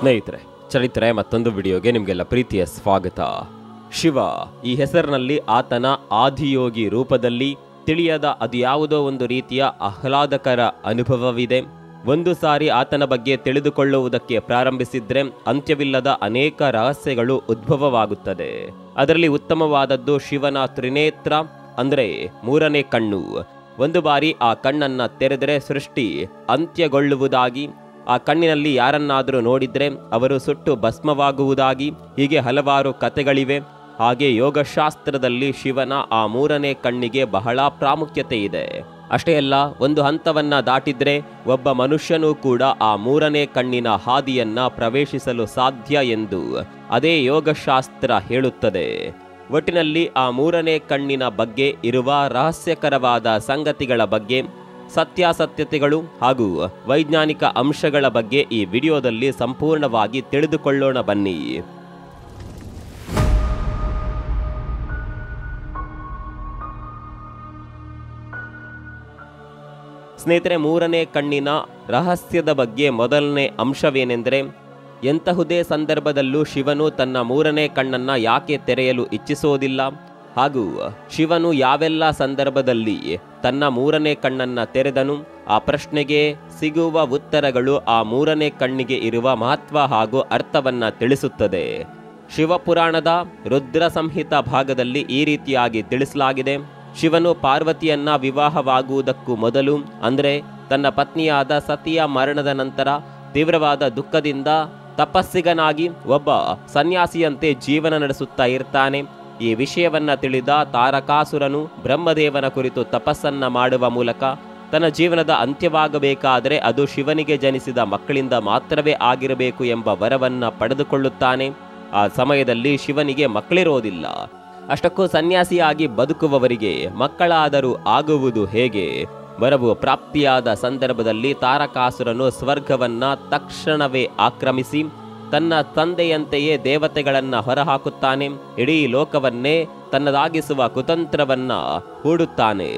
ಸ್ನೇಹಿತರೆ, ಚರಿತ್ರೆ ಮತ್ತೊಂದು ವಿಡಿಯೋಗೆ ನಿಮಗೆಲ್ಲ ಪ್ರೀತಿಯ ಸ್ವಾಗತ. ಶಿವ ಈ ಹೆಸರಿನಲ್ಲಿ ಆತನ ಆದಿಯೋಗಿ ರೂಪದಲ್ಲಿ ತಿಳಿಯದ ಅದು ಯಾವುದೋ ಒಂದು ರೀತಿಯ ಆಹ್ಲಾದಕರ ಅನುಭವವಿದೆ. ಒಂದು ಸಾರಿ ಆತನ ಬಗ್ಗೆ ತಿಳಿದುಕೊಳ್ಳುವುದಕ್ಕೆ ಪ್ರಾರಂಭಿಸಿದ್ರೆ ಅಂತ್ಯವಿಲ್ಲದ ಅನೇಕ ರಹಸ್ಯಗಳು ಉದ್ಭವವಾಗುತ್ತದೆ. ಅದರಲ್ಲಿ ಉತ್ತಮವಾದದ್ದು ಶಿವನ ತ್ರಿನೇತ್ರ ಅಂದರೆ ಮೂರನೇ ಕಣ್ಣು. ಒಂದು ಬಾರಿ ಆ ಕಣ್ಣನ್ನ ತೆರೆದರೆ ಸೃಷ್ಟಿ ಅಂತ್ಯಗೊಳ್ಳುವುದಾಗಿ, ಆ ಕಣ್ಣಿನಲ್ಲಿ ಯಾರನ್ನಾದರೂ ನೋಡಿದ್ರೆ ಅವರು ಸುಟ್ಟು ಭಸ್ಮವಾಗುವುದಾಗಿ, ಹೀಗೆ ಹಲವಾರು ಕಥೆಗಳಿವೆ. ಹಾಗೆ ಯೋಗಶಾಸ್ತ್ರದಲ್ಲಿ ಶಿವನ ಆ ಮೂರನೇ ಕಣ್ಣಿಗೆ ಬಹಳ ಪ್ರಾಮುಖ್ಯತೆ ಇದೆ. ಅಷ್ಟೇ ಅಲ್ಲ, ಒಂದು ಹಂತವನ್ನ ದಾಟಿದ್ರೆ ಒಬ್ಬ ಮನುಷ್ಯನೂ ಕೂಡ ಆ ಮೂರನೇ ಕಣ್ಣಿನ ಹಾದಿಯನ್ನ ಪ್ರವೇಶಿಸಲು ಸಾಧ್ಯ ಎಂದು ಅದೇ ಯೋಗಶಾಸ್ತ್ರ ಹೇಳುತ್ತದೆ. ಒಟ್ಟಿನಲ್ಲಿ ಆ ಮೂರನೇ ಕಣ್ಣಿನ ಬಗ್ಗೆ ಇರುವ ರಹಸ್ಯಕರವಾದ ಸಂಗತಿಗಳ ಬಗ್ಗೆ, ಸತ್ಯಾಸತ್ಯತೆಗಳು ಹಾಗೂ ವೈಜ್ಞಾನಿಕ ಅಂಶಗಳ ಬಗ್ಗೆ ಈ ವಿಡಿಯೋದಲ್ಲಿ ಸಂಪೂರ್ಣವಾಗಿ ತಿಳಿದುಕೊಳ್ಳೋಣ ಬನ್ನಿ. ಸ್ನೇಹಿತರೆ, ಮೂರನೇ ಕಣ್ಣಿನ ರಹಸ್ಯದ ಬಗ್ಗೆ ಮೊದಲನೇ ಅಂಶವೇನೆಂದರೆ, ಎಂತಹುದೇ ಸಂದರ್ಭದಲ್ಲೂ ಶಿವನು ತನ್ನ ಮೂರನೇ ಕಣ್ಣನ್ನ ಯಾಕೆ ತೆರೆಯಲು ಇಚ್ಛಿಸೋದಿಲ್ಲ, ಹಾಗೂ ಶಿವನು ಯಾವೆಲ್ಲ ಸಂದರ್ಭದಲ್ಲಿ ತನ್ನ ಮೂರನೇ ಕಣ್ಣನ್ನ ತೆರೆದನು, ಆ ಪ್ರಶ್ನೆಗೆ ಸಿಗುವ ಉತ್ತರಗಳು ಆ ಮೂರನೇ ಕಣ್ಣಿಗೆ ಇರುವ ಮಹತ್ವ ಹಾಗೂ ಅರ್ಥವನ್ನ ತಿಳಿಸುತ್ತದೆ. ಶಿವಪುರಾಣದ ರುದ್ರ ಸಂಹಿತ ಭಾಗದಲ್ಲಿ ಈ ರೀತಿಯಾಗಿ ತಿಳಿಸಲಾಗಿದೆ. ಶಿವನು ಪಾರ್ವತಿಯನ್ನ ವಿವಾಹವಾಗುವುದಕ್ಕೂ ಮೊದಲು, ಅಂದರೆ ತನ್ನ ಪತ್ನಿಯಾದ ಸತಿಯ ಮರಣದ ನಂತರ ತೀವ್ರವಾದ ದುಃಖದಿಂದ ತಪಸ್ಸಿಗನಾಗಿ ಒಬ್ಬ ಸನ್ಯಾಸಿಯಂತೆ ಜೀವನ ನಡೆಸುತ್ತಾ ಇರ್ತಾನೆ. ಈ ವಿಷಯವನ್ನ ತಿಳಿದ ತಾರಕಾಸುರನು ಬ್ರಹ್ಮದೇವನ ಕುರಿತು ತಪಸ್ಸನ್ನ ಮಾಡುವ ಮೂಲಕ ತನ್ನ ಜೀವನದ ಅಂತ್ಯವಾಗಬೇಕಾದರೆ ಅದು ಶಿವನಿಗೆ ಜನಿಸಿದ ಮಕ್ಕಳಿಂದ ಮಾತ್ರವೇ ಆಗಿರಬೇಕು ಎಂಬ ವರವನ್ನ ಪಡೆದುಕೊಳ್ಳುತ್ತಾನೆ. ಆ ಸಮಯದಲ್ಲಿ ಶಿವನಿಗೆ ಮಕ್ಕಳಿರೋದಿಲ್ಲ. ಅಷ್ಟಕ್ಕೂ ಸನ್ಯಾಸಿಯಾಗಿ ಬದುಕುವವರಿಗೆ ಮಕ್ಕಳಾದರೂ ಆಗುವುದು ಹೇಗೆ? ವರವು ಪ್ರಾಪ್ತಿಯಾದ ಸಂದರ್ಭದಲ್ಲಿ ತಾರಕಾಸುರನು ಸ್ವರ್ಗವನ್ನ ತಕ್ಷಣವೇ ಆಕ್ರಮಿಸಿ ತನ್ನ ತಂದೆಯಂತೆಯೇ ದೇವತೆಗಳನ್ನ ಹೊರಹಾಕುತ್ತಾನೆ. ಇಡೀ ಲೋಕವನ್ನೇ ತನ್ನದಾಗಿಸುವ ಕುತಂತ್ರವನ್ನ ಹೂಡುತ್ತಾನೆ.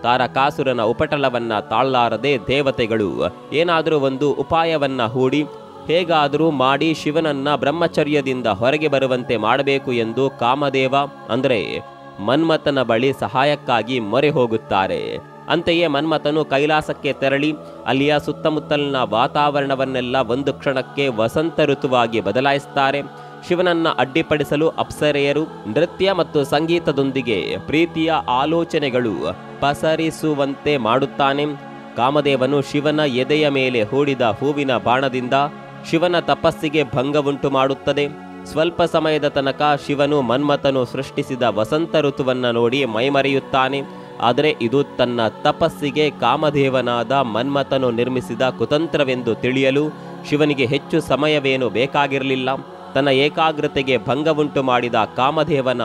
ತಾರಕಾಸುರನ ಉಪಟಳವನ್ನ ತಾಳಲಾರದೆ ದೇವತೆಗಳು ಏನಾದರೂ ಒಂದು ಉಪಾಯವನ್ನ ಹೂಡಿ ಹೇಗಾದರೂ ಮಾಡಿ ಶಿವನನ್ನ ಬ್ರಹ್ಮಚರ್ಯದಿಂದ ಹೊರಗೆ ಬರುವಂತೆ ಮಾಡಬೇಕು ಎಂದು ಕಾಮದೇವ ಅಂದರೆ ಮನ್ಮಥನ ಬಳಿ ಸಹಾಯಕ್ಕಾಗಿ ಮೊರೆ ಹೋಗುತ್ತಾರೆ. ಅಂತೆಯೇ ಮನ್ಮಥನು ಕೈಲಾಸಕ್ಕೆ ತೆರಳಿ ಅಲ್ಲಿಯ ಸುತ್ತಮುತ್ತಲಿನ ವಾತಾವರಣವನ್ನೆಲ್ಲ ಒಂದು ಕ್ಷಣಕ್ಕೆ ವಸಂತ ಋತುವಾಗಿ ಬದಲಾಯಿಸುತ್ತಾರೆ. ಶಿವನನ್ನ ಅಡ್ಡಿಪಡಿಸಲು ಅಪ್ಸರೆಯರು ನೃತ್ಯ ಮತ್ತು ಸಂಗೀತದೊಂದಿಗೆ ಪ್ರೀತಿಯ ಆಲೋಚನೆಗಳು ಪಸರಿಸುವಂತೆ ಮಾಡುತ್ತಾನೆ. ಕಾಮದೇವನು ಶಿವನ ಎದೆಯ ಮೇಲೆ ಹೂಡಿದ ಹೂವಿನ ಬಾಣದಿಂದ ಶಿವನ ತಪಸ್ಸಿಗೆ ಭಂಗವುಂಟು ಮಾಡುತ್ತದೆ. ಸ್ವಲ್ಪ ಸಮಯದ ತನಕ ಶಿವನು ಮನ್ಮಥನು ಸೃಷ್ಟಿಸಿದ ವಸಂತ ಋತುವನ್ನ ನೋಡಿ ಮೈಮರೆಯುತ್ತಾನೆ. ಆದರೆ ಇದು ತನ್ನ ತಪಸ್ಸಿಗೆ ಕಾಮದೇವನಾದ ಮನ್ಮಥನು ನಿರ್ಮಿಸಿದ ಕುತಂತ್ರವೆಂದು ತಿಳಿಯಲು ಶಿವನಿಗೆ ಹೆಚ್ಚು ಸಮಯವೇನು ಬೇಕಾಗಿರಲಿಲ್ಲ. ತನ್ನ ಏಕಾಗ್ರತೆಗೆ ಭಂಗವುಂಟು ಮಾಡಿದ ಕಾಮದೇವನ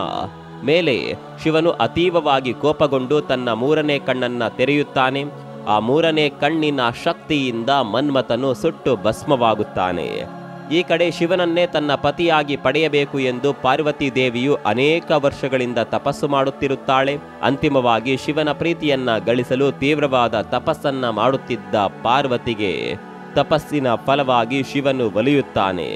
ಮೇಲೆ ಶಿವನು ಅತೀವವಾಗಿ ಕೋಪಗೊಂಡು ತನ್ನ ಮೂರನೇ ಕಣ್ಣನ್ನ ತೆರೆಯುತ್ತಾನೆ. ಆ ಮೂರನೇ ಕಣ್ಣಿನ ಶಕ್ತಿಯಿಂದ ಮನ್ಮಥನು ಸುಟ್ಟು ಭಸ್ಮವಾಗುತ್ತಾನೆ. ಈ ಕಡೆ ಶಿವನನ್ನೇ ತನ್ನ ಪತಿಯಾಗಿ ಪಡೆಯಬೇಕು ಎಂದು ಪಾರ್ವತಿ ದೇವಿಯು ಅನೇಕ ವರ್ಷಗಳಿಂದ ತಪಸ್ಸು ಮಾಡುತ್ತಿರುತ್ತಾಳೆ. ಅಂತಿಮವಾಗಿ ಶಿವನ ಪ್ರೀತಿಯನ್ನ ಗಳಿಸಲು ತೀವ್ರವಾದ ತಪಸ್ಸನ್ನ ಮಾಡುತ್ತಿದ್ದ ಪಾರ್ವತಿಗೆ ತಪಸ್ಸಿನ ಫಲವಾಗಿ ಶಿವನು ಒಲಿಯುತ್ತಾನೆ.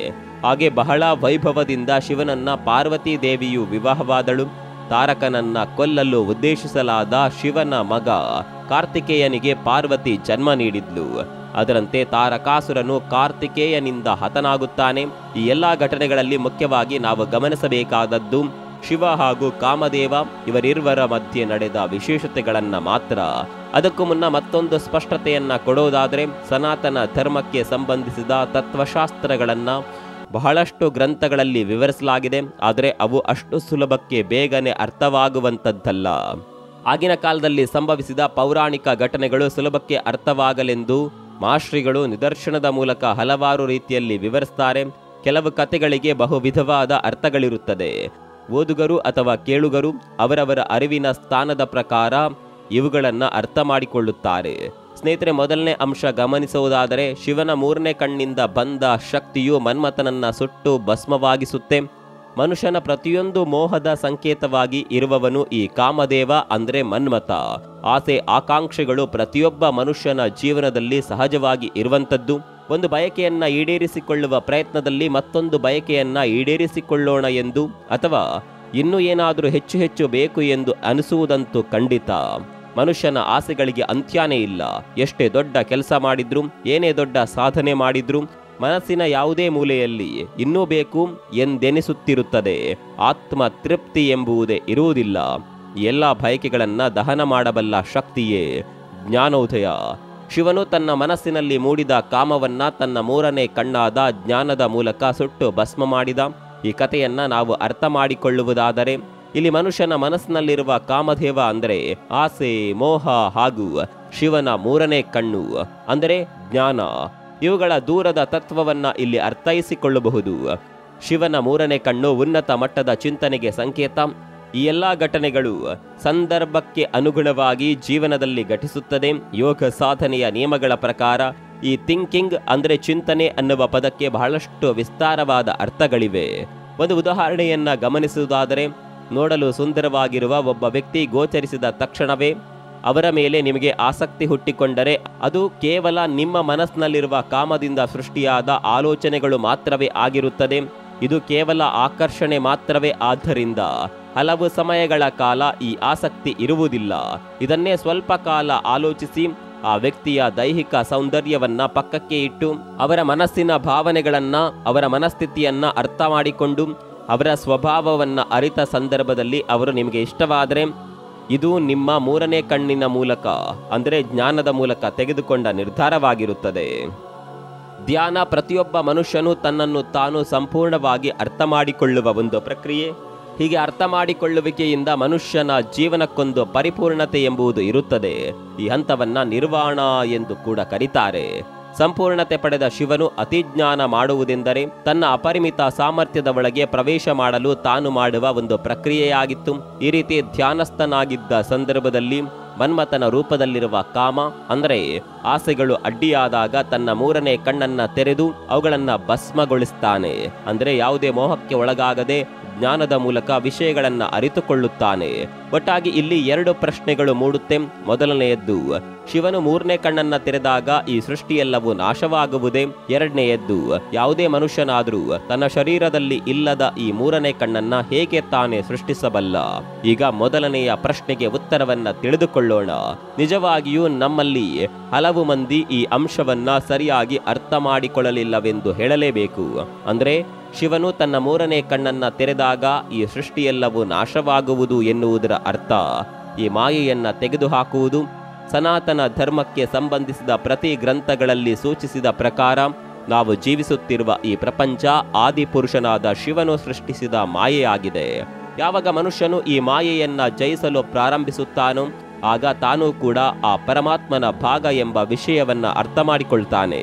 ಹಾಗೆ ಬಹಳ ವೈಭವದಿಂದ ಶಿವನನ್ನ ಪಾರ್ವತಿ ದೇವಿಯು ವಿವಾಹವಾದಳು. ತಾರಕನನ್ನ ಕೊಲ್ಲಲು ಉದ್ದೇಶಿಸಲಾದ ಶಿವನ ಮಗ ಕಾರ್ತಿಕೇಯನಿಗೆ ಪಾರ್ವತಿ ಜನ್ಮ ನೀಡಿದ್ಲು. ಅದರಂತೆ ತಾರಕಾಸುರನು ಕಾರ್ತಿಕೇಯನಿಂದ ಹತನಾಗುತ್ತಾನೆ. ಈ ಎಲ್ಲಾ ಘಟನೆಗಳಲ್ಲಿ ಮುಖ್ಯವಾಗಿ ನಾವು ಗಮನಿಸಬೇಕಾದದ್ದು ಶಿವ ಹಾಗೂ ಕಾಮದೇವ ಇವರಿರುವರ ಮಧ್ಯೆ ನಡೆದ ವಿಶೇಷತೆಗಳನ್ನ ಮಾತ್ರ. ಅದಕ್ಕೂ ಮುನ್ನ ಮತ್ತೊಂದು ಸ್ಪಷ್ಟತೆಯನ್ನ ಕೊಡೋದಾದರೆ, ಸನಾತನ ಧರ್ಮಕ್ಕೆ ಸಂಬಂಧಿಸಿದ ತತ್ವಶಾಸ್ತ್ರಗಳನ್ನ ಬಹಳಷ್ಟು ಗ್ರಂಥಗಳಲ್ಲಿ ವಿವರಿಸಲಾಗಿದೆ. ಆದರೆ ಅವು ಅಷ್ಟು ಸುಲಭಕ್ಕೆ ಬೇಗನೆ ಅರ್ಥವಾಗುವಂಥದ್ದಲ್ಲ. ಆಗಿನ ಕಾಲದಲ್ಲಿ ಸಂಭವಿಸಿದ ಪೌರಾಣಿಕ ಘಟನೆಗಳು ಸುಲಭಕ್ಕೆ ಅರ್ಥವಾಗಲೆಂದು ಮಾಶ್ರಿಗಳು ನಿದರ್ಶನದ ಮೂಲಕ ಹಲವಾರು ರೀತಿಯಲ್ಲಿ ವಿವರಿಸ್ತಾರೆ. ಕೆಲವು ಕಥೆಗಳಿಗೆ ಬಹು ವಿಧವಾದ ಅರ್ಥಗಳಿರುತ್ತದೆ. ಓದುಗರು ಅಥವಾ ಕೇಳುಗರು ಅವರವರ ಅರಿವಿನ ಸ್ಥಾನದ ಪ್ರಕಾರ ಇವುಗಳನ್ನು ಅರ್ಥ ಮಾಡಿಕೊಳ್ಳುತ್ತಾರೆ. ಸ್ನೇಹಿತರೆ, ಮೊದಲನೇ ಅಂಶ ಗಮನಿಸುವುದಾದರೆ, ಶಿವನ ಮೂರನೇ ಕಣ್ಣಿಂದ ಬಂದ ಶಕ್ತಿಯು ಮನ್ಮಥನನ್ನ ಸುಟ್ಟು ಭಸ್ಮವಾಗಿಸುತ್ತೆ. ಮನುಷ್ಯನ ಪ್ರತಿಯೊಂದು ಮೋಹದ ಸಂಕೇತವಾಗಿ ಇರುವವನು ಈ ಕಾಮದೇವ ಅಂದ್ರೆ ಮನ್ಮಥ. ಆಸೆ ಆಕಾಂಕ್ಷೆಗಳು ಪ್ರತಿಯೊಬ್ಬ ಮನುಷ್ಯನ ಜೀವನದಲ್ಲಿ ಸಹಜವಾಗಿ ಇರುವಂಥದ್ದು. ಒಂದು ಬಯಕೆಯನ್ನ ಈಡೇರಿಸಿಕೊಳ್ಳುವ ಪ್ರಯತ್ನದಲ್ಲಿ ಮತ್ತೊಂದು ಬಯಕೆಯನ್ನ ಈಡೇರಿಸಿಕೊಳ್ಳೋಣ ಎಂದು ಅಥವಾ ಇನ್ನೂ ಏನಾದರೂ ಹೆಚ್ಚು ಹೆಚ್ಚು ಬೇಕು ಎಂದು ಅನಿಸುವುದಂತೂ ಖಂಡಿತ. ಮನುಷ್ಯನ ಆಸೆಗಳಿಗೆ ಅಂತ್ಯನೇ ಇಲ್ಲ. ಎಷ್ಟೇ ದೊಡ್ಡ ಕೆಲಸ ಮಾಡಿದ್ರೂ, ಏನೇ ದೊಡ್ಡ ಸಾಧನೆ ಮಾಡಿದ್ರೂ ಮನಸ್ಸಿನ ಯಾವುದೇ ಮೂಲೆಯಲ್ಲಿ ಇನ್ನೂ ಬೇಕು ಎಂದೆನಿಸುತ್ತಿರುತ್ತದೆ. ಆತ್ಮ ತೃಪ್ತಿ ಎಂಬುವುದೇ ಇರುವುದಿಲ್ಲ. ಎಲ್ಲ ಬಯಕೆಗಳನ್ನ ದಹನ ಮಾಡಬಲ್ಲ ಶಕ್ತಿಯೇ ಜ್ಞಾನೋದಯ. ಶಿವನು ತನ್ನ ಮನಸ್ಸಿನಲ್ಲಿ ಮೂಡಿದ ಕಾಮವನ್ನ ತನ್ನ ಮೂರನೇ ಕಣ್ಣಾದ ಜ್ಞಾನದ ಮೂಲಕ ಸುಟ್ಟು ಭಸ್ಮ ಮಾಡಿದ. ಈ ಕಥೆಯನ್ನ ನಾವು ಅರ್ಥ ಮಾಡಿಕೊಳ್ಳುವುದಾದರೆ, ಇಲ್ಲಿ ಮನುಷ್ಯನ ಮನಸ್ಸಿನಲ್ಲಿರುವ ಕಾಮದೇವ ಅಂದರೆ ಆಸೆ, ಮೋಹ ಹಾಗೂ ಶಿವನ ಮೂರನೇ ಕಣ್ಣು ಅಂದರೆ ಜ್ಞಾನ, ಇವುಗಳ ದೂರದ ತತ್ವವನ್ನ ಇಲ್ಲಿ ಅರ್ಥೈಸಿಕೊಳ್ಳಬಹುದು. ಶಿವನ ಮೂರನೇ ಕಣ್ಣು ಉನ್ನತ ಮಟ್ಟದ ಚಿಂತನೆಗೆ ಸಂಕೇತ. ಈ ಎಲ್ಲ ಘಟನೆಗಳು ಸಂದರ್ಭಕ್ಕೆ ಅನುಗುಣವಾಗಿ ಜೀವನದಲ್ಲಿ ಘಟಿಸುತ್ತದೆ. ಯೋಗ ಸಾಧನೆಯ ನಿಯಮಗಳ ಪ್ರಕಾರ ಈ ಥಿಂಕಿಂಗ್ ಅಂದರೆ ಚಿಂತನೆ ಅನ್ನುವ ಪದಕ್ಕೆ ಬಹಳಷ್ಟು ವಿಸ್ತಾರವಾದ ಅರ್ಥಗಳಿವೆ. ಒಂದು ಉದಾಹರಣೆಯನ್ನ ಗಮನಿಸುವುದಾದರೆ, ನೋಡಲು ಸುಂದರವಾಗಿರುವ ಒಬ್ಬ ವ್ಯಕ್ತಿ ಗೋಚರಿಸಿದ ತಕ್ಷಣವೇ ಅವರ ಮೇಲೆ ನಿಮಗೆ ಆಸಕ್ತಿ ಹುಟ್ಟಿಕೊಂಡರೆ ಅದು ಕೇವಲ ನಿಮ್ಮ ಮನಸ್ಸಿನಲ್ಲಿರುವ ಕಾಮದಿಂದ ಸೃಷ್ಟಿಯಾದ ಆಲೋಚನೆಗಳು ಮಾತ್ರವೇ ಆಗಿರುತ್ತದೆ. ಇದು ಕೇವಲ ಆಕರ್ಷಣೆ ಮಾತ್ರವೇ. ಆದ್ದರಿಂದ ಹಲವು ಸಮಯಗಳ ಕಾಲ ಈ ಆಸಕ್ತಿ ಇರುವುದಿಲ್ಲ. ಇದನ್ನೇ ಸ್ವಲ್ಪ ಕಾಲ ಆಲೋಚಿಸಿ ಆ ವ್ಯಕ್ತಿಯ ದೈಹಿಕ ಸೌಂದರ್ಯವನ್ನ ಪಕ್ಕಕ್ಕೆ ಇಟ್ಟು ಅವರ ಮನಸ್ಸಿನ ಭಾವನೆಗಳನ್ನ, ಅವರ ಮನಸ್ಥಿತಿಯನ್ನ ಅರ್ಥ ಮಾಡಿಕೊಂಡು ಅವರ ಸ್ವಭಾವವನ್ನ ಅರಿತ ಸಂದರ್ಭದಲ್ಲಿ ಅವರು ನಿಮಗೆ ಇಷ್ಟವಾದರೆ ಇದು ನಿಮ್ಮ ಮೂರನೇ ಕಣ್ಣಿನ ಮೂಲಕ ಅಂದರೆ ಜ್ಞಾನದ ಮೂಲಕ ತೆಗೆದುಕೊಂಡ ನಿರ್ಧಾರವಾಗಿರುತ್ತದೆ. ಧ್ಯಾನ ಪ್ರತಿಯೊಬ್ಬ ಮನುಷ್ಯನು ತನ್ನನ್ನು ತಾನು ಸಂಪೂರ್ಣವಾಗಿ ಅರ್ಥ ಮಾಡಿಕೊಳ್ಳುವ ಒಂದು ಪ್ರಕ್ರಿಯೆ. ಹೀಗೆ ಅರ್ಥ ಮಾಡಿಕೊಳ್ಳುವಿಕೆಯಿಂದ ಮನುಷ್ಯನ ಜೀವನಕ್ಕೊಂದು ಪರಿಪೂರ್ಣತೆ ಎಂಬುದು ಇರುತ್ತದೆ. ಈ ಹಂತವನ್ನ ನಿರ್ವಾಣ ಎಂದು ಕೂಡ ಕರೀತಾರೆ. ಸಂಪೂರ್ಣತೆ ಪಡೆದ ಶಿವನು ಅತಿಜ್ಞಾನ ಮಾಡುವುದೆಂದರೆ ತನ್ನ ಅಪರಿಮಿತ ಸಾಮರ್ಥ್ಯದ ಒಳಗೆ ಪ್ರವೇಶ ಮಾಡಲು ತಾನು ಮಾಡುವ ಒಂದು ಪ್ರಕ್ರಿಯೆಯಾಗಿತ್ತು. ಈ ರೀತಿ ಧ್ಯಾನಸ್ಥನಾಗಿದ್ದ ಸಂದರ್ಭದಲ್ಲಿ ಮನ್ಮಥನ ರೂಪದಲ್ಲಿರುವ ಕಾಮ ಅಂದರೆ ಆಸೆಗಳು ಅಡ್ಡಿಯಾದಾಗ ತನ್ನ ಮೂರನೇ ಕಣ್ಣನ್ನ ತೆರೆದು ಅವುಗಳನ್ನ ಭಸ್ಮಗೊಳಿಸ್ತಾನೆ. ಅಂದರೆ ಯಾವುದೇ ಮೋಹಕ್ಕೆ ಒಳಗಾಗದೆ ಜ್ಞಾನದ ಮೂಲಕ ವಿಷಯಗಳನ್ನ ಅರಿತುಕೊಳ್ಳುತ್ತಾನೆ. ಒಟ್ಟಾಗಿ ಇಲ್ಲಿ ಎರಡು ಪ್ರಶ್ನೆಗಳು ಮೂಡುತ್ತೆ. ಮೊದಲನೆಯದ್ದು, ಶಿವನು ಮೂರನೇ ಕಣ್ಣನ್ನ ತೆರೆದಾಗ ಈ ಸೃಷ್ಟಿಯೆಲ್ಲವೂ ನಾಶವಾಗುವುದೇ? ಎರಡನೆಯದ್ದು, ಯಾವುದೇ ಮನುಷ್ಯನಾದರೂ ತನ್ನ ಶರೀರದಲ್ಲಿ ಇಲ್ಲದ ಈ ಮೂರನೇ ಕಣ್ಣನ್ನ ಹೇಗೆ ತಾನೇ ಸೃಷ್ಟಿಸಬಲ್ಲ? ಈಗ ಮೊದಲನೆಯ ಪ್ರಶ್ನೆಗೆ ಉತ್ತರವನ್ನ ತಿಳಿದುಕೊಳ್ಳೋಣ. ನಿಜವಾಗಿಯೂ ನಮ್ಮಲ್ಲಿ ಹಲವು ಮಂದಿ ಈ ಅಂಶವನ್ನ ಸರಿಯಾಗಿ ಅರ್ಥ ಮಾಡಿಕೊಳ್ಳಲಿಲ್ಲವೆಂದು ಹೇಳಲೇಬೇಕು. ಅಂದ್ರೆ ಶಿವನು ತನ್ನ ಮೂರನೇ ಕಣ್ಣನ್ನ ತೆರೆದಾಗ ಈ ಸೃಷ್ಟಿಯೆಲ್ಲವೂ ನಾಶವಾಗುವುದು ಎನ್ನುವುದರ ಅರ್ಥ ಈ ಮಾಯೆಯನ್ನ ತೆಗೆದುಹಾಕುವುದು. ಸನಾತನ ಧರ್ಮಕ್ಕೆ ಸಂಬಂಧಿಸಿದ ಪ್ರತಿ ಗ್ರಂಥಗಳಲ್ಲಿ ಸೂಚಿಸಿದ ಪ್ರಕಾರ ನಾವು ಜೀವಿಸುತ್ತಿರುವ ಈ ಪ್ರಪಂಚ ಆದಿಪುರುಷನಾದ ಶಿವನು ಸೃಷ್ಟಿಸಿದ ಮಾಯೆಯಾಗಿದೆ. ಯಾವಾಗ ಮನುಷ್ಯನು ಈ ಮಾಯೆಯನ್ನ ಜಯಿಸಲು ಪ್ರಾರಂಭಿಸುತ್ತಾನೋ ಆಗ ತಾನೂ ಕೂಡ ಆ ಪರಮಾತ್ಮನ ಭಾಗ ಎಂಬ ವಿಷಯವನ್ನ ಅರ್ಥ ಮಾಡಿಕೊಳ್ತಾನೆ.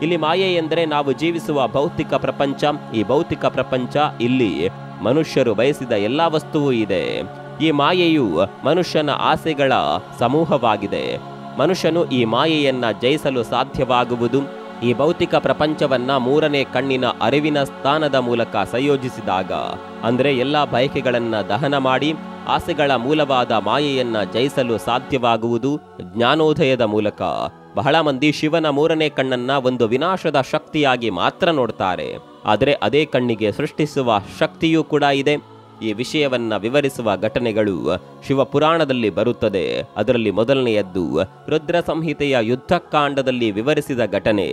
ಇಲ್ಲಿ ಮಾಯೆ ಎಂದರೆ ನಾವು ಜೀವಿಸುವ ಭೌತಿಕ ಪ್ರಪಂಚ. ಈ ಭೌತಿಕ ಪ್ರಪಂಚ ಇಲ್ಲಿ ಮನುಷ್ಯರು ಬಯಸಿದ ಎಲ್ಲ ವಸ್ತುವೂ ಇದೆ. ಈ ಮಾಯೆಯು ಮನುಷ್ಯನ ಆಸೆಗಳ ಸಮೂಹವಾಗಿದೆ. ಮನುಷ್ಯನು ಈ ಮಾಯೆಯನ್ನ ಜಯಿಸಲು ಸಾಧ್ಯವಾಗುವುದು ಈ ಭೌತಿಕ ಪ್ರಪಂಚವನ್ನ ಮೂರನೇ ಕಣ್ಣಿನ ಅರಿವಿನ ಸ್ಥಾನದ ಮೂಲಕ ಸಂಯೋಜಿಸಿದಾಗ. ಅಂದ್ರೆ ಎಲ್ಲ ಬಯಕೆಗಳನ್ನ ದಹನ ಮಾಡಿ ಆಸೆಗಳ ಮೂಲವಾದ ಮಾಯೆಯನ್ನ ಜಯಿಸಲು ಸಾಧ್ಯವಾಗುವುದು ಜ್ಞಾನೋದಯದ ಮೂಲಕ. ಬಹಳ ಮಂದಿ ಶಿವನ ಮೂರನೇ ಕಣ್ಣನ್ನ ಒಂದು ವಿನಾಶದ ಶಕ್ತಿಯಾಗಿ ಮಾತ್ರ ನೋಡ್ತಾರೆ. ಆದರೆ ಅದೇ ಕಣ್ಣಿಗೆ ಸೃಷ್ಟಿಸುವ ಶಕ್ತಿಯೂ ಕೂಡ ಇದೆ. ಈ ವಿಷಯವನ್ನ ವಿವರಿಸುವ ಘಟನೆಗಳು ಶಿವಪುರಾಣದಲ್ಲಿ ಬರುತ್ತದೆ. ಅದರಲ್ಲಿ ಮೊದಲನೆಯದ್ದು ರುದ್ರ ಸಂಹಿತೆಯ ಯುದ್ಧಕಾಂಡದಲ್ಲಿ ವಿವರಿಸಿದ ಘಟನೆ.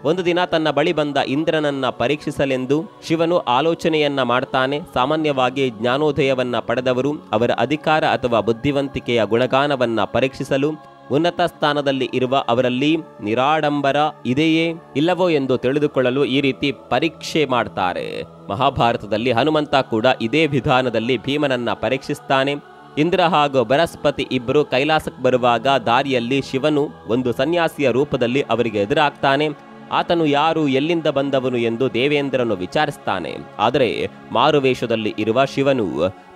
ಒಂದು ದಿನ ತನ್ನ ಬಳಿ ಬಂದ ಇಂದ್ರನನ್ನ ಪರೀಕ್ಷಿಸಲೆಂದು ಶಿವನು ಆಲೋಚನೆಯನ್ನ ಮಾಡ್ತಾನೆ. ಸಾಮಾನ್ಯವಾಗಿ ಜ್ಞಾನೋದಯವನ್ನ ಪಡೆದವರು ಅವರ ಅಧಿಕಾರ ಅಥವಾ ಬುದ್ಧಿವಂತಿಕೆಯ ಗುಣಗಾನವನ್ನ ಪರೀಕ್ಷಿಸಲು ಉನ್ನತ ಸ್ಥಾನದಲ್ಲಿ ಇರುವ ಅವರಲ್ಲಿ ನಿರಾಡಂಬರ ಇದೆಯೇ ಇಲ್ಲವೋ ಎಂದು ತಿಳಿದುಕೊಳ್ಳಲು ಈ ರೀತಿ ಪರೀಕ್ಷೆ ಮಾಡ್ತಾರೆ. ಮಹಾಭಾರತದಲ್ಲಿ ಹನುಮಂತ ಕೂಡ ಇದೇ ವಿಧಾನದಲ್ಲಿ ಭೀಮನನ್ನ ಪರೀಕ್ಷಿಸ್ತಾನೆ. ಇಂದ್ರ ಹಾಗೂ ಬೃಹಸ್ಪತಿ ಇಬ್ಬರು ಕೈಲಾಸಕ್ಕೆ ಬರುವಾಗ ದಾರಿಯಲ್ಲಿ ಶಿವನು ಒಂದು ಸನ್ಯಾಸಿಯ ರೂಪದಲ್ಲಿ ಅವರಿಗೆ ಎದುರಾಗ್ತಾನೆ. ಆತನು ಯಾರು, ಎಲ್ಲಿಂದ ಬಂದವನು ಎಂದು ದೇವೇಂದ್ರನು ವಿಚಾರಿಸ್ತಾನೆ. ಆದರೆ ಮಾರುವೇಷದಲ್ಲಿ ಇರುವ ಶಿವನು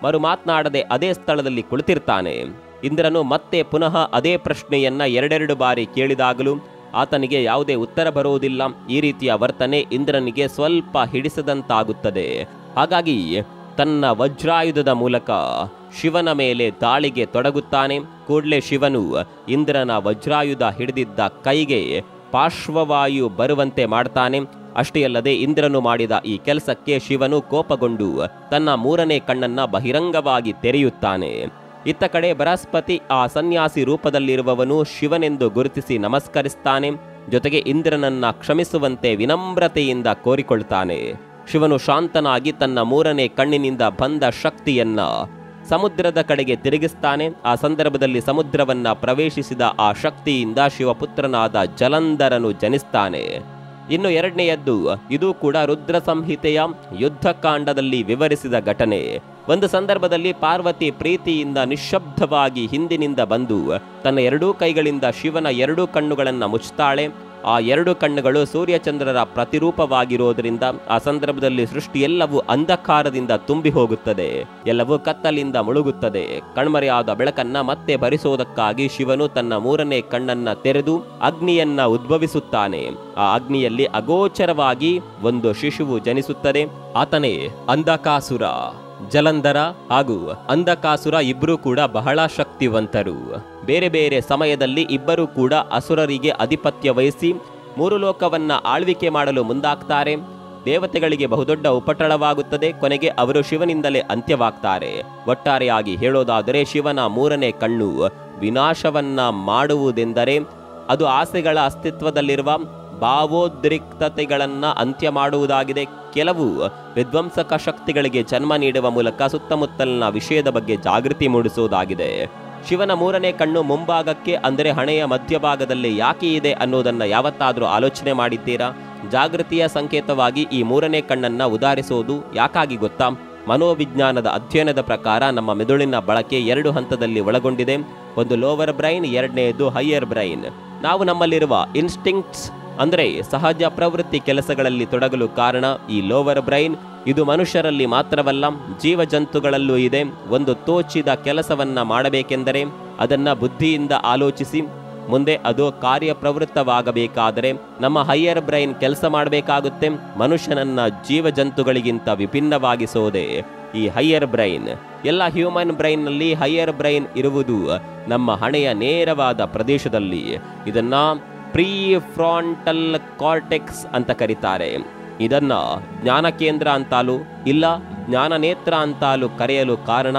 ಮರು ಮಾತನಾಡದೆ ಅದೇ ಸ್ಥಳದಲ್ಲಿ ಕುಳಿತಿರ್ತಾನೆ. ಇಂದ್ರನು ಮತ್ತೆ ಪುನಃ ಅದೇ ಪ್ರಶ್ನೆಯನ್ನ ಎರಡೆರಡು ಬಾರಿ ಕೇಳಿದಾಗಲೂ ಆತನಿಗೆ ಯಾವುದೇ ಉತ್ತರ ಬರುವುದಿಲ್ಲ. ಈ ರೀತಿಯ ವರ್ತನೆ ಇಂದ್ರನಿಗೆ ಸ್ವಲ್ಪ ಹಿಡಿಸದಂತಾಗುತ್ತದೆ. ಹಾಗಾಗಿ ತನ್ನ ವಜ್ರಾಯುಧದ ಮೂಲಕ ಶಿವನ ಮೇಲೆ ದಾಳಿಗೆ ತೊಡಗುತ್ತಾನೆ. ಕೂಡಲೇ ಶಿವನು ಇಂದ್ರನ ವಜ್ರಾಯುಧ ಹಿಡಿದಿದ್ದ ಕೈಗೆ ಪಾರ್ಶ್ವವಾಯು ಬರುವಂತೆ ಮಾಡ್ತಾನೆ. ಅಷ್ಟೇ ಅಲ್ಲದೆ ಇಂದ್ರನು ಮಾಡಿದ ಈ ಕೆಲಸಕ್ಕೆ ಶಿವನು ಕೋಪಗೊಂಡು ತನ್ನ 3ನೇ ಕಣ್ಣನ್ನ ಬಹಿರಂಗವಾಗಿ ತೆರೆಯುತ್ತಾನೆ. ಇತ್ತ ಕಡೆ ಬೃಹಸ್ಪತಿ ಆ ಸನ್ಯಾಸಿ ರೂಪದಲ್ಲಿರುವವನು ಶಿವನೆಂದು ಗುರುತಿಸಿ ನಮಸ್ಕರಿಸ್ತಾನೆ. ಜೊತೆಗೆ ಇಂದ್ರನನ್ನ ಕ್ಷಮಿಸುವಂತೆ ವಿನಮ್ರತೆಯಿಂದ ಕೋರಿಕೊಳ್ತಾನೆ. ಶಿವನು ಶಾಂತನಾಗಿ ತನ್ನ 3ನೇ ಕಣ್ಣಿನಿಂದ ಬಂದ ಶಕ್ತಿಯನ್ನ ಸಮುದ್ರದ ಕಡೆಗೆ ತಿರುಗಿಸ್ತಾನೆ. ಆ ಸಂದರ್ಭದಲ್ಲಿ ಸಮುದ್ರವನ್ನ ಪ್ರವೇಶಿಸಿದ ಆ ಶಕ್ತಿಯಿಂದ ಶಿವಪುತ್ರನಾದ ಜಲಂಧರನು ಜನಿಸ್ತಾನೆ. ಇನ್ನು 2ನೇಯದ್ದು, ಇದು ಕೂಡ ರುದ್ರ ಸಂಹಿತೆಯ ಯುದ್ಧಕಾಂಡದಲ್ಲಿ ವಿವರಿಸಿದ ಘಟನೆ. ಒಂದು ಸಂದರ್ಭದಲ್ಲಿ ಪಾರ್ವತಿ ಪ್ರೀತಿಯಿಂದ ನಿಶ್ಶಬ್ದವಾಗಿ ಹಿಂದಿನಿಂದ ಬಂದು ತನ್ನ 2 ಕೈಗಳಿಂದ ಶಿವನ 2 ಕಣ್ಣುಗಳನ್ನು ಮುಚ್ಚುತ್ತಾಳೆ. ಆ 2 ಕಣ್ಣುಗಳು ಸೂರ್ಯಚಂದ್ರರ ಪ್ರತಿರೂಪವಾಗಿರೋದ್ರಿಂದ ಆ ಸಂದರ್ಭದಲ್ಲಿ ಸೃಷ್ಟಿಯೆಲ್ಲವೂ ಅಂಧಕಾರದಿಂದ ತುಂಬಿ ಹೋಗುತ್ತದೆ. ಎಲ್ಲವೂ ಕತ್ತಲಿಂದ ಮುಳುಗುತ್ತದೆ. ಕಣ್ಮರೆಯಾದ ಬೆಳಕನ್ನ ಮತ್ತೆ ಭರಿಸೋದಕ್ಕಾಗಿ ಶಿವನು ತನ್ನ 3ನೇ ಕಣ್ಣನ್ನ ತೆರೆದು ಅಗ್ನಿಯನ್ನ ಉದ್ಭವಿಸುತ್ತಾನೆ. ಆ ಅಗ್ನಿಯಲ್ಲಿ ಅಗೋಚರವಾಗಿ ಒಂದು ಶಿಶುವು ಜನಿಸುತ್ತದೆ. ಆತನೇ ಅಂಧಕಾಸುರ. ಜಲಂಧರ ಹಾಗೂ ಅಂಧಕಾಸುರ ಇಬ್ಬರೂ ಕೂಡ ಬಹಳ ಶಕ್ತಿವಂತರು. ಬೇರೆ ಬೇರೆ ಸಮಯದಲ್ಲಿ ಇಬ್ಬರೂ ಕೂಡ ಅಸುರರಿಗೆ ಆಧಿಪತ್ಯ ವಹಿಸಿ 3 ಲೋಕವನ್ನ ಆಳ್ವಿಕೆ ಮಾಡಲು ಮುಂದಾಗ್ತಾರೆ. ದೇವತೆಗಳಿಗೆ ಬಹುದೊಡ್ಡ ಉಪಟಳವಾಗುತ್ತದೆ. ಕೊನೆಗೆ ಅವರು ಶಿವನಿಂದಲೇ ಅಂತ್ಯವಾಗ್ತಾರೆ. ಒಟ್ಟಾರೆಯಾಗಿ ಹೇಳೋದಾದರೆ ಶಿವನ 3ನೇ ಕಣ್ಣು ವಿನಾಶವನ್ನ ಮಾಡುವುದೆಂದರೆ ಅದು ಆಸೆಗಳ ಅಸ್ತಿತ್ವದಲ್ಲಿರುವ ಭಾವೋದ್ರಿಕ್ತತೆಗಳನ್ನ ಅಂತ್ಯ ಮಾಡುವುದಾಗಿದೆ. ಕೆಲವು ವಿಧ್ವಂಸಕ ಶಕ್ತಿಗಳಿಗೆ ಜನ್ಮ ನೀಡುವ ಮೂಲಕ ಸುತ್ತಮುತ್ತಲಿನ ವಿಷಯದ ಬಗ್ಗೆ ಜಾಗೃತಿ ಮೂಡಿಸುವುದಾಗಿದೆ. ಶಿವನ 3ನೇ ಕಣ್ಣು ಮುಂಭಾಗಕ್ಕೆ ಅಂದರೆ ಹಣೆಯ ಮಧ್ಯಭಾಗದಲ್ಲಿ ಯಾಕೆ ಇದೆ ಅನ್ನೋದನ್ನ ಯಾವತ್ತಾದರೂ ಆಲೋಚನೆ ಮಾಡಿದ್ದೀರಾ? ಜಾಗೃತಿಯ ಸಂಕೇತವಾಗಿ ಈ 3ನೇ ಕಣ್ಣನ್ನ ಉದಾಹರಿಸೋದು ಯಾಕಾಗಿ ಗೊತ್ತಾ? ಮನೋವಿಜ್ಞಾನದ ಅಧ್ಯಯನದ ಪ್ರಕಾರ ನಮ್ಮ ಮೆದುಳಿನ ಬಳಕೆ 2 ಹಂತದಲ್ಲಿ ಒಳಗೊಂಡಿದೆ. ಒಂದು ಲೋವರ್ ಬ್ರೈನ್, 2ನೇದು ಹೈಯರ್ ಬ್ರೈನ್. ನಾವು ನಮ್ಮಲ್ಲಿರುವ ಇನ್ಸ್ಟಿಂಕ್ಟ್ಸ್ ಅಂದರೆ ಸಹಜ ಪ್ರವೃತ್ತಿ ಕೆಲಸಗಳಲ್ಲಿ ತೊಡಗಲು ಕಾರಣ ಈ ಲೋವರ್ ಬ್ರೈನ್. ಇದು ಮನುಷ್ಯರಲ್ಲಿ ಮಾತ್ರವಲ್ಲ, ಜೀವಜಂತುಗಳಲ್ಲೂ ಇದೆ. ಒಂದು ತೋಚಿದ ಕೆಲಸವನ್ನ ಮಾಡಬೇಕೆಂದರೆ ಅದನ್ನ ಬುದ್ಧಿಯಿಂದ ಆಲೋಚಿಸಿ ಮುಂದೆ ಅದು ಕಾರ್ಯಪ್ರವೃತ್ತವಾಗಬೇಕಾದರೆ ನಮ್ಮ ಹೈಯರ್ ಬ್ರೈನ್ ಕೆಲಸ ಮಾಡಬೇಕಾಗುತ್ತೆ. ಮನುಷ್ಯನನ್ನ ಜೀವಜಂತುಗಳಿಗಿಂತ ವಿಭಿನ್ನವಾಗಿಸೋದೆ ಈ ಹೈಯರ್ ಬ್ರೈನ್. ಎಲ್ಲ ಹ್ಯೂಮನ್ ಬ್ರೈನ್ನಲ್ಲಿ ಹೈಯರ್ ಬ್ರೈನ್ ಇರುವುದು ನಮ್ಮ ಹಣೆಯ ನೇರವಾದ ಪ್ರದೇಶದಲ್ಲಿ. ಇದನ್ನ ಪ್ರೀಫ್ರಾಂಟಲ್ ಕಾರ್ಟೆಕ್ಸ್ ಅಂತ ಕರೀತಾರೆ. ಇದನ್ನ ಜ್ಞಾನ ಕೇಂದ್ರ ಅಂತಾಲೂ ಇಲ್ಲ ಜ್ಞಾನ ನೇತ್ರ ಅಂತಾಲೂ ಕರೆಯಲು ಕಾರಣ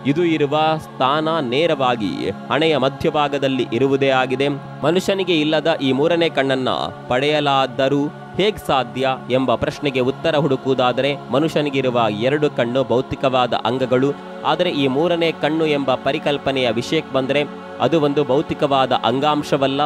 ಇದು ಇರುವ ಸ್ಥಾನ ನೇರವಾಗಿ ಹಣೆಯ ಮಧ್ಯಭಾಗದಲ್ಲಿ ಇರುವುದೇ ಆಗಿದೆ. ಮನುಷ್ಯನಿಗೆ ಇಲ್ಲದ ಈ 3ನೇ ಕಣ್ಣನ್ನ ಪಡೆಯಲಾದರೂ ಹೇಗೆ ಸಾಧ್ಯ ಎಂಬ ಪ್ರಶ್ನೆಗೆ ಉತ್ತರ ಹುಡುಕುವುದಾದರೆ ಮನುಷ್ಯನಿಗಿರುವ 2 ಕಣ್ಣು ಭೌತಿಕವಾದ ಅಂಗಗಳು. ಆದರೆ ಈ 3ನೇ ಕಣ್ಣು ಎಂಬ ಪರಿಕಲ್ಪನೆಯ ವಿಷಯಕ್ಕೆ ಬಂದರೆ ಅದು ಒಂದು ಭೌತಿಕವಾದ ಅಂಗಾಂಶವಲ್ಲ.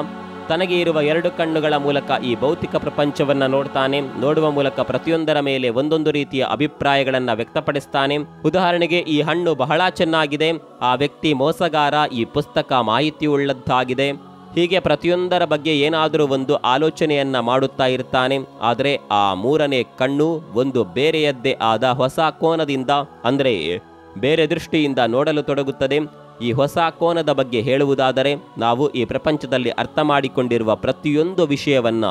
ತನಗೆ ಇರುವ 2 ಕಣ್ಣುಗಳ ಮೂಲಕ ಈ ಭೌತಿಕ ಪ್ರಪಂಚವನ್ನ ನೋಡ್ತಾನೆ. ನೋಡುವ ಮೂಲಕ ಪ್ರತಿಯೊಂದರ ಮೇಲೆ ಒಂದೊಂದು ರೀತಿಯ ಅಭಿಪ್ರಾಯಗಳನ್ನ ವ್ಯಕ್ತಪಡಿಸ್ತಾನೆ. ಉದಾಹರಣೆಗೆ, ಈ ಹಣ್ಣು ಬಹಳ ಚೆನ್ನಾಗಿದೆ, ಆ ವ್ಯಕ್ತಿ ಮೋಸಗಾರ, ಈ ಪುಸ್ತಕ ಮಾಹಿತಿಯುಳ್ಳದ್ದಾಗಿದೆ. ಹೀಗೆ ಪ್ರತಿಯೊಂದರ ಬಗ್ಗೆ ಏನಾದರೂ ಒಂದು ಆಲೋಚನೆಯನ್ನ ಮಾಡುತ್ತಾ ಇರ್ತಾನೆ. ಆದರೆ ಆ 3ನೇ ಕಣ್ಣು ಒಂದು ಬೇರೆಯದ್ದೇ ಆದ ಹೊಸ ಕೋನದಿಂದ ಅಂದರೆ ಬೇರೆ ದೃಷ್ಟಿಯಿಂದ ನೋಡಲು ತೊಡಗುತ್ತದೆ. ಈ ಹೊಸ ಕೋನದ ಬಗ್ಗೆ ಹೇಳುವುದಾದರೆ ನಾವು ಈ ಪ್ರಪಂಚದಲ್ಲಿ ಅರ್ಥ ಮಾಡಿಕೊಂಡಿರುವ ಪ್ರತಿಯೊಂದು ವಿಷಯವನ್ನ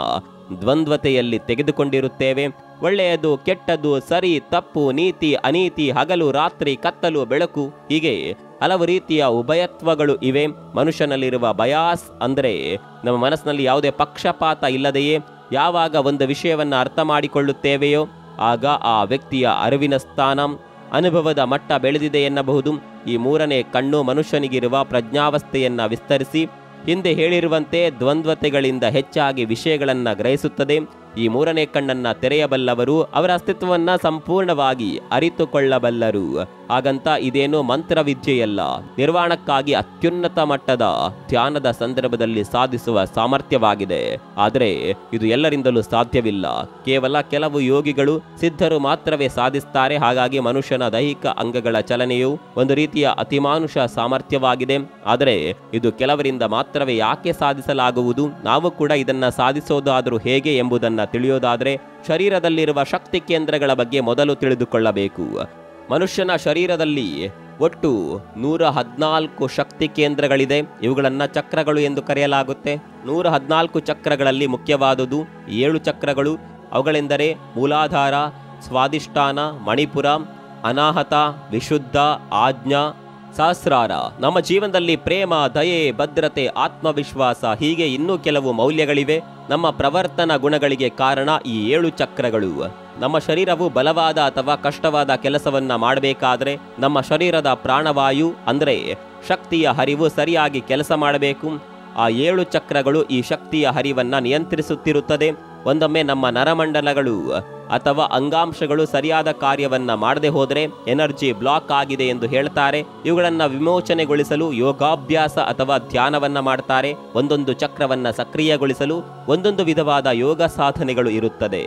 ದ್ವಂದ್ವತೆಯಲ್ಲಿ ತೆಗೆದುಕೊಂಡಿರುತ್ತೇವೆ. ಒಳ್ಳೆಯದು, ಕೆಟ್ಟದ್ದು, ಸರಿ, ತಪ್ಪು, ನೀತಿ, ಅನೀತಿ, ಹಗಲು, ರಾತ್ರಿ, ಕತ್ತಲು, ಬೆಳಕು, ಹೀಗೆ ಹಲವು ರೀತಿಯ ಉಭಯತ್ವಗಳು ಇವೆ. ಮನುಷ್ಯನಲ್ಲಿರುವ ಬಯಾಸ್ ಅಂದರೆ ನಮ್ಮ ಮನಸ್ಸಿನಲ್ಲಿ ಯಾವುದೇ ಪಕ್ಷಪಾತ ಇಲ್ಲದೆಯೇ ಯಾವಾಗ ಒಂದು ವಿಷಯವನ್ನ ಅರ್ಥ ಮಾಡಿಕೊಳ್ಳುತ್ತೇವೆಯೋ ಆಗ ಆ ವ್ಯಕ್ತಿಯ ಅರಿವಿನ ಸ್ಥಾನ, ಅನುಭವದ ಮಟ್ಟ ಬೆಳೆದಿದೆ ಎನ್ನಬಹುದು. ಈ 3ನೇ ಕಣ್ಣು ಮನುಷ್ಯನಿಗಿರುವ ಪ್ರಜ್ಞಾವಸ್ಥೆಯನ್ನ ವಿಸ್ತರಿಸಿ ಹಿಂದೆ ಹೇಳಿರುವಂತೆ ದ್ವಂದ್ವತೆಗಳಿಂದ ಹೆಚ್ಚಾಗಿ ವಿಷಯಗಳನ್ನ ಗ್ರಹಿಸುತ್ತದೆ. ಈ 3ನೇ ಕಣ್ಣನ್ನ ತೆರೆಯಬಲ್ಲವರು ಅವರ ಅಸ್ತಿತ್ವವನ್ನ ಸಂಪೂರ್ಣವಾಗಿ ಅರಿತುಕೊಳ್ಳಬಲ್ಲರು. ಹಾಗಂತ ಇದೇನು ಮಂತ್ರವಿದ್ಯೆಯಲ್ಲ, ನಿರ್ವಾಣಕ್ಕಾಗಿ ಅತ್ಯುನ್ನತ ಮಟ್ಟದ ಧ್ಯಾನದ ಸಂದರ್ಭದಲ್ಲಿ ಸಾಧಿಸುವ ಸಾಮರ್ಥ್ಯವಾಗಿದೆ. ಆದರೆ ಇದು ಎಲ್ಲರಿಂದಲೂ ಸಾಧ್ಯವಿಲ್ಲ. ಕೇವಲ ಕೆಲವು ಯೋಗಿಗಳು, ಸಿದ್ಧರು ಮಾತ್ರವೇ ಸಾಧಿಸ್ತಾರೆ. ಹಾಗಾಗಿ ಮನುಷ್ಯನ ದೈಹಿಕ ಅಂಗಗಳ ಚಲನೆಯು ಒಂದು ರೀತಿಯ ಅತಿಮಾನುಷ ಸಾಮರ್ಥ್ಯವಾಗಿದೆ. ಆದರೆ ಇದು ಕೆಲವರಿಂದ ಮಾತ್ರವೇ. ಯಾಕೆ ಸಾಧಿಸಲಾಗುವುದು? ನಾವು ಕೂಡ ಇದನ್ನ ಸಾಧಿಸೋದಾದರೂ ಹೇಗೆ ಎಂಬುದನ್ನ ತಿಳಿಯೋದಾದರೆ ಶರೀರದಲ್ಲಿರುವ ಶಕ್ತಿ ಕೇಂದ್ರಗಳ ಬಗ್ಗೆ ಮೊದಲು ತಿಳಿದುಕೊಳ್ಳಬೇಕು. ಮನುಷ್ಯನ ಶರೀರದಲ್ಲಿ ಒಟ್ಟು 114 ಶಕ್ತಿ ಕೇಂದ್ರಗಳಿದೆ. ಇವುಗಳನ್ನು ಚಕ್ರಗಳು ಎಂದು ಕರೆಯಲಾಗುತ್ತೆ. 114 ಚಕ್ರಗಳಲ್ಲಿ ಮುಖ್ಯವಾದುದು 7 ಚಕ್ರಗಳು. ಅವುಗಳೆಂದರೆ ಮೂಲಾಧಾರ, ಸ್ವಾದಿಷ್ಠಾನ, ಮಣಿಪುರ, ಅನಾಹತ, ವಿಶುದ್ಧ, ಆಜ್ಞಾ, ಸಹಸ್ರಾರ. ನಮ್ಮ ಜೀವನದಲ್ಲಿ ಪ್ರೇಮ, ದಯೆ, ಭದ್ರತೆ, ಆತ್ಮವಿಶ್ವಾಸ ಹೀಗೆ ಇನ್ನೂ ಕೆಲವು ಮೌಲ್ಯಗಳಿವೆ. ನಮ್ಮ ಪ್ರವರ್ತನ ಗುಣಗಳಿಗೆ ಕಾರಣ ಈ 7 ಚಕ್ರಗಳು. ನಮ್ಮ ಶರೀರವು ಬಲವಾದ ಅಥವಾ ಕಷ್ಟವಾದ ಕೆಲಸವನ್ನ ಮಾಡಬೇಕಾದ್ರೆ ನಮ್ಮ ಶರೀರದ ಪ್ರಾಣವಾಯು ಅಂದ್ರೆ ಶಕ್ತಿಯ ಹರಿವು ಸರಿಯಾಗಿ ಕೆಲಸ ಮಾಡಬೇಕು. ಆ 7 ಚಕ್ರಗಳು ಈ ಶಕ್ತಿಯ ಹರಿವನ್ನ ನಿಯಂತ್ರಿಸುತ್ತಿರುತ್ತದೆ. ಒಂದೊಮ್ಮೆ ನಮ್ಮ ನರಮಂಡಲಗಳು ಅಥವಾ ಅಂಗಾಂಶಗಳು ಸರಿಯಾದ ಕಾರ್ಯವನ್ನ ಮಾಡದೆ ಹೋದರೆ ಎನರ್ಜಿ ಬ್ಲಾಕ್ ಆಗಿದೆ ಎಂದು ಹೇಳ್ತಾರೆ. ಇವುಗಳನ್ನ ವಿಮೋಚನೆಗೊಳಿಸಲು ಯೋಗಾಭ್ಯಾಸ ಅಥವಾ ಧ್ಯಾನವನ್ನ ಮಾಡ್ತಾರೆ. ಒಂದೊಂದು ಚಕ್ರವನ್ನ ಸಕ್ರಿಯಗೊಳಿಸಲು ಒಂದೊಂದು ವಿಧವಾದ ಯೋಗ ಸಾಧನೆಗಳು ಇರುತ್ತದೆ.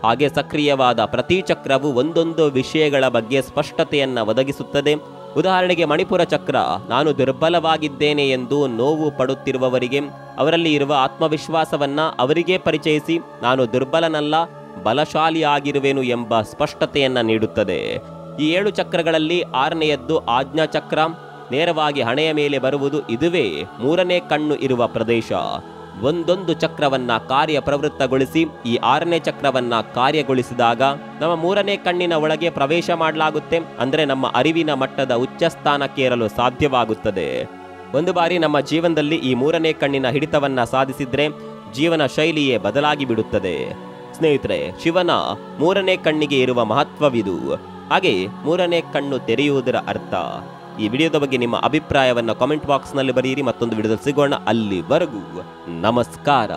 ಹಾಗೆ ಸಕ್ರಿಯವಾದ ಪ್ರತಿ ಚಕ್ರವು ಒಂದೊಂದು ವಿಷಯಗಳ ಬಗ್ಗೆ ಸ್ಪಷ್ಟತೆಯನ್ನ ಒದಗಿಸುತ್ತದೆ. ಉದಾಹರಣೆಗೆ ಮಣಿಪುರ ಚಕ್ರ, ನಾನು ದುರ್ಬಲವಾಗಿದ್ದೇನೆ ಎಂದು ನೋವು ಪಡುತ್ತಿರುವವರಿಗೆ ಅವರಲ್ಲಿ ಇರುವ ಆತ್ಮವಿಶ್ವಾಸವನ್ನ ಅವರಿಗೆ ಪರಿಚಯಿಸಿ ನಾನು ದುರ್ಬಲನಲ್ಲ, ಬಲಶಾಲಿಯಾಗಿರುವೆನು ಎಂಬ ಸ್ಪಷ್ಟತೆಯನ್ನ ನೀಡುತ್ತದೆ. ಈ 7 ಚಕ್ರಗಳಲ್ಲಿ 6ನೆಯದ್ದು ಆಜ್ಞಾ ಚಕ್ರ, ನೇರವಾಗಿ ಹಣೆಯ ಮೇಲೆ ಬರುವುದು. ಇದುವೇ 3ನೇ ಕಣ್ಣು ಇರುವ ಪ್ರದೇಶ. ಒಂದೊಂದು ಚಕ್ರವನ್ನ ಕಾರ್ಯಪ್ರವೃತ್ತಗೊಳಿಸಿ ಈ 6ನೇ ಚಕ್ರವನ್ನ ಕಾರ್ಯಗೊಳಿಸಿದಾಗ ನಮ್ಮ 3ನೇ ಕಣ್ಣಿನ ಒಳಗೆ ಪ್ರವೇಶ ಮಾಡಲಾಗುತ್ತೆ. ಅಂದ್ರೆ ನಮ್ಮ ಅರಿವಿನ ಮಟ್ಟದ ಉಚ್ಚ ಸ್ಥಾನಕ್ಕೇರಲು ಸಾಧ್ಯವಾಗುತ್ತದೆ. ಒಂದು ಬಾರಿ ನಮ್ಮ ಜೀವನದಲ್ಲಿ ಈ 3ನೇ ಕಣ್ಣಿನ ಹಿಡಿತವನ್ನ ಸಾಧಿಸಿದ್ರೆ ಜೀವನ ಶೈಲಿಯೇ ಬದಲಾಗಿ ಬಿಡುತ್ತದೆ. ಸ್ನೇಹಿತರೆ, ಶಿವನ 3ನೇ ಕಣ್ಣಿಗೆ ಇರುವ ಮಹತ್ವವಿದು. ಹಾಗೆ 3ನೇ ಕಣ್ಣು ತೆರೆಯುವುದರ ಅರ್ಥ. ಈ ವಿಡಿಯೋದ ಬಗ್ಗೆ ನಿಮ್ಮ ಅಭಿಪ್ರಾಯವನ್ನು ಕಾಮೆಂಟ್ ಬಾಕ್ಸ್ನಲ್ಲಿ ಬರೆಯಿರಿ. ಮತ್ತೊಂದು ವಿಡಿಯೋದಲ್ಲಿ ಸಿಗೋಣ. ಅಲ್ಲಿವರೆಗೂ ನಮಸ್ಕಾರ.